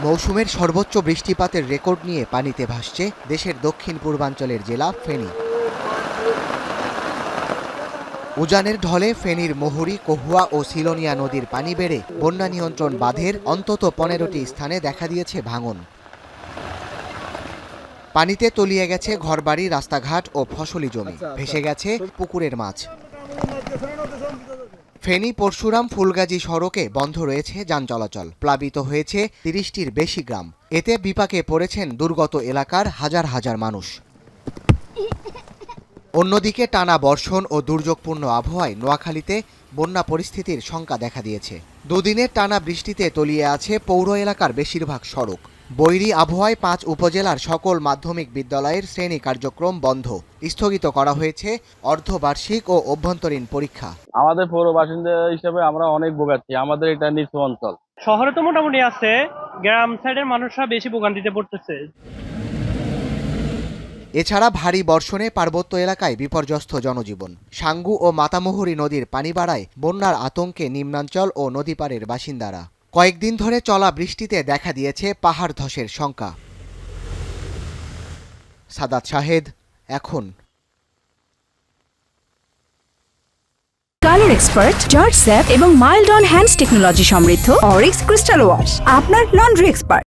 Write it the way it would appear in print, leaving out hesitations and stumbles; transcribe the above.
মৌসুমের সর্বোচ্চ বৃষ্টিপাতের রেকর্ড নিয়ে পানিতে ভাসছে দেশের দক্ষিণ পূর্বাঞ্চলের জেলা ফেনী। উজানের ঢলে ফেনীর মুহুরী, কহুয়া ও সিলোনিয়া নদীর পানি বেড়ে বন্যা নিয়ন্ত্রণ বাঁধের অন্তত 15টি স্থানে দেখা দিয়েছে ভাঙন। পানিতে তলিয়ে গেছে ঘরবাড়ি, রাস্তাঘাট ও ফসলি জমি, ভেসে গেছে পুকুরের মাছ। ফেনী পরশুরাম ফুলগাজী সড়কে বন্ধ রয়েছে যান চলাচল, প্লাবিত হয়েছে 30টির বেশি গ্রাম। এতে বিপাকে পড়েছেন দুর্গত এলাকার হাজার হাজার মানুষ। অন্যদিকে টানা বর্ষণ ও দুর্যোগপূর্ণ আবহাওয়ায় নোয়াখালীতে বন্যা পরিস্থিতির শঙ্কা দেখা দিয়েছে। দুদিনের টানা বৃষ্টিতে তলিয়ে আছে পৌর এলাকার বেশিরভাগ সড়ক। বৈরী আবহাওয়ায় 5 উপজেলার সকল মাধ্যমিক বিদ্যালয়ের শ্রেণী কার্যক্রম বন্ধ। স্থগিত করা হয়েছে অর্ধবার্ষিক ও অভ্যন্তরীণ পরীক্ষা। আমাদের পৌর বাসিন্দা হিসেবে আমরা অনেক ভোগাচ্ছি। আমাদের এটা নিচু অঞ্চল। শহরে তো মোটামুটি আছে, গ্রাম সাইডের মানুষরা বেশি ভোগান্তিতে পড়তেছে। এছাড়া ভারী বর্ষণে পার্বত্য এলাকায় বিপর্যস্ত জনজীবন। সাঙ্গু ও মাতামুহুরী নদীর পানি বাড়ায় বন্যার আতঙ্কে নিম্নাঞ্চল ও নদীপাড়ের বাসিন্দারা। কয়েকদিন ধরে চলা বৃষ্টিতে দেখা দিয়েছে পাহাড় ধসের শঙ্কা। সাদাত শাহেদ, এখন। কালার এক্সপার্ট, জর্জ স্যাপ এবং মাইল্ড অন হ্যান্ডস টেকনোলজি সমৃদ্ধ অরিক্স ক্রিস্টাল ওয়াশ আপনার লন্ড্রি এক্সপার্ট।